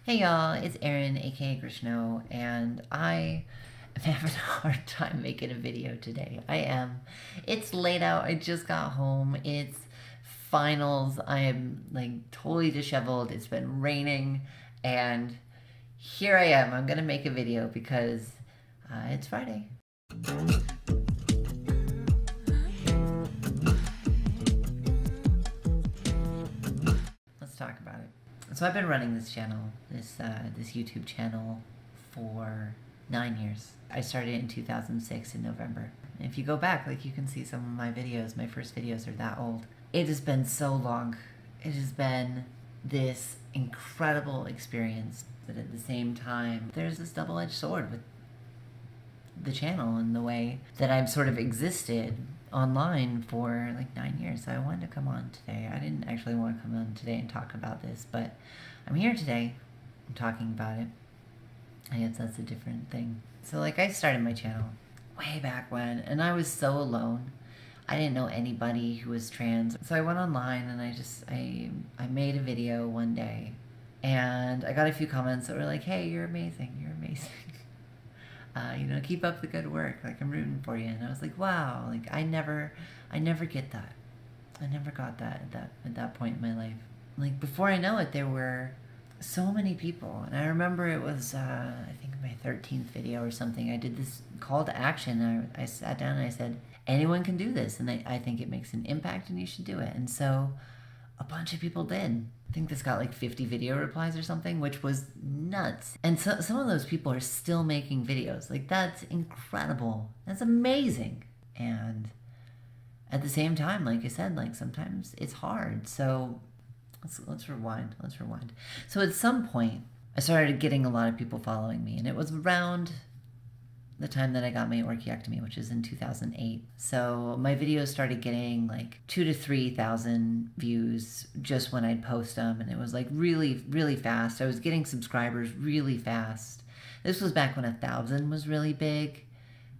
Hey y'all, it's Erin, aka Grishno, and I am having a hard time making a video today. I am. It's late out, I just got home, it's finals, I am like totally disheveled, it's been raining, and here I am. I'm gonna make a video because it's Friday. Let's talk about it. So I've been running this channel, this YouTube channel for 9 years. I started in 2006 in November. And if you go back, like you can see some of my videos, my first videos are that old. It has been so long. It has been this incredible experience, but at the same time, there's this double-edged sword with the channel and the way that I've sort of existed online for like 9 years. So I wanted to come on today. I didn't actually want to come on today and talk about this, but I'm here today. I'm talking about it. I guess that's a different thing. So like I started my channel way back when, and I was so alone. I didn't know anybody who was trans. So I went online and I made a video one day, and I got a few comments that were like, hey, you're amazing, you're amazing. You know, keep up the good work, like I'm rooting for you. And I was like, wow, like I never get that. I never got that at that point in my life. Like before I know it, there were so many people. And I remember it was, I think my 13th video or something, I did this call to action. I sat down and I said, anyone can do this. And I think it makes an impact and you should do it. And so a bunch of people did. I think this got like 50 video replies or something, which was nuts. And so, some of those people are still making videos. Like, that's incredible. That's amazing. And at the same time, like I said, like sometimes it's hard. So let's rewind. Let's rewind. So at some point, I started getting a lot of people following me. And it was around the time that I got my orchiectomy, which is in 2008. So my videos started getting like 2,000 to 3,000 views just when I'd post them. And it was like really, really fast. I was getting subscribers really fast. This was back when 1,000 was really big.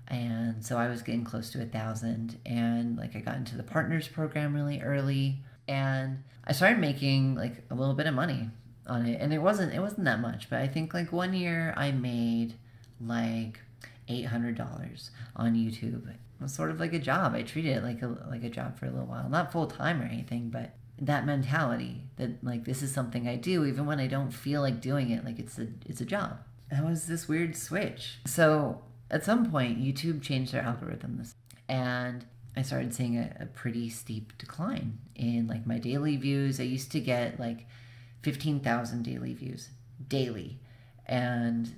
And so I was getting close to 1,000. And like I got into the partners program really early. And I started making like a little bit of money on it. And it wasn't that much, but I think like one year I made like $800 on YouTube. It was sort of like a job. I treated it like a job for a little while. Not full-time or anything, but that mentality that like this is something I do even when I don't feel like doing it, like it's a job. That was this weird switch. So at some point YouTube changed their algorithms and I started seeing a pretty steep decline in like my daily views. I used to get like 15,000 daily views daily, and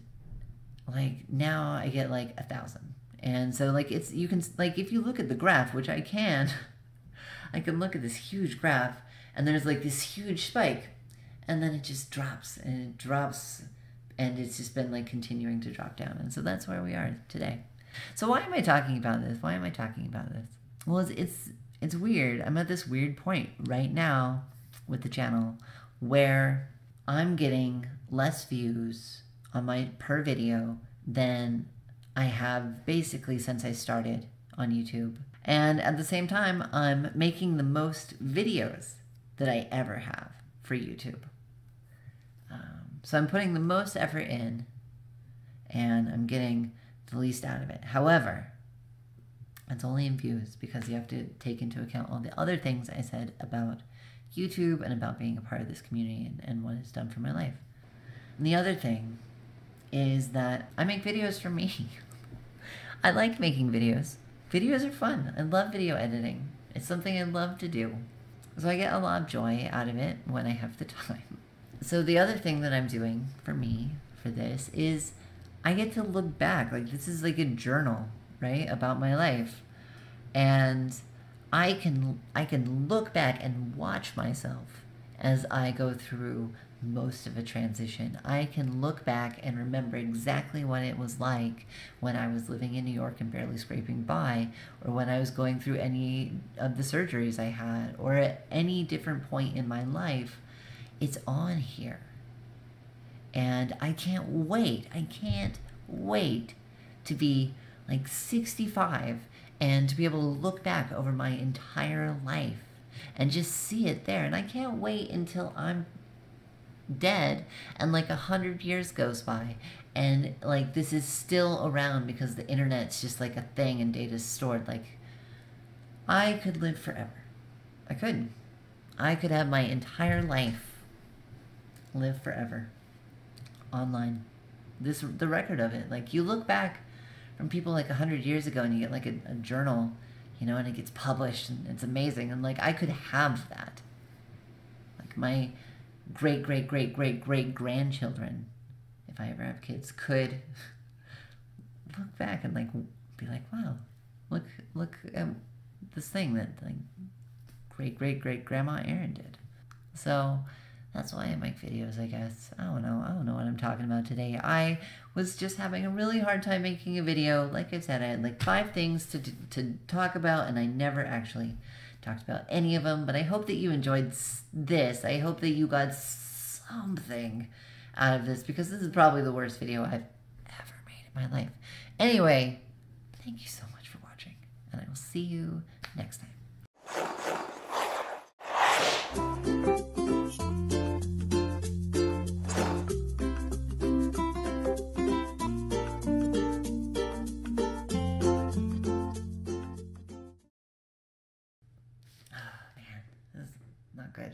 like now I get like 1,000. And so like you can like if you look at the graph, which I can, I can look at this huge graph and there's like this huge spike and then it just drops and it drops and it's just been like continuing to drop down. And so that's where we are today. So why am I talking about this? Why am I talking about this? Well, it's weird. I'm at this weird point right now with the channel where I'm getting less views on my per video than I have basically since I started on YouTube. And at the same time, I'm making the most videos that I ever have for YouTube. So I'm putting the most effort in and I'm getting the least out of it. However, it's only in views because you have to take into account all the other things I said about YouTube and about being a part of this community and what it's done for my life. And the other thing is that I make videos for me. I like making videos. Videos are fun. I love video editing. It's something I love to do. So I get a lot of joy out of it when I have the time. So the other thing that I'm doing for me, for this, is I get to look back. Like this is like a journal, right, about my life. And I can look back and watch myself as I go through most of a transition. I can look back and remember exactly what it was like when I was living in New York and barely scraping by, or when I was going through any of the surgeries I had, or at any different point in my life. It's on here. And I can't wait to be like 65 and to be able to look back over my entire life and just see it there. And I can't wait until I'm dead, and like 100 years goes by, and like this is still around because the internet's just like a thing and data's stored. Like, I could live forever. I could have my entire life live forever online. The record of it. Like, you look back from people like 100 years ago and you get like a journal, you know, and it gets published and it's amazing. And like, I could have that. Like, my great great great great great grandchildren, if I ever have kids, could look back and like be like, wow, look at this thing that like great great great grandma Erin did. So that's why I make videos, I guess. I don't know what I'm talking about today. I was just having a really hard time making a video. Like I said, I had like 5 things to talk about, and I never actually talked about any of them. But I hope that you enjoyed this. I hope that you got something out of this, because this is probably the worst video I've ever made in my life. Anyway, thank you so much for watching, and I will see you next time. Man, this is not good.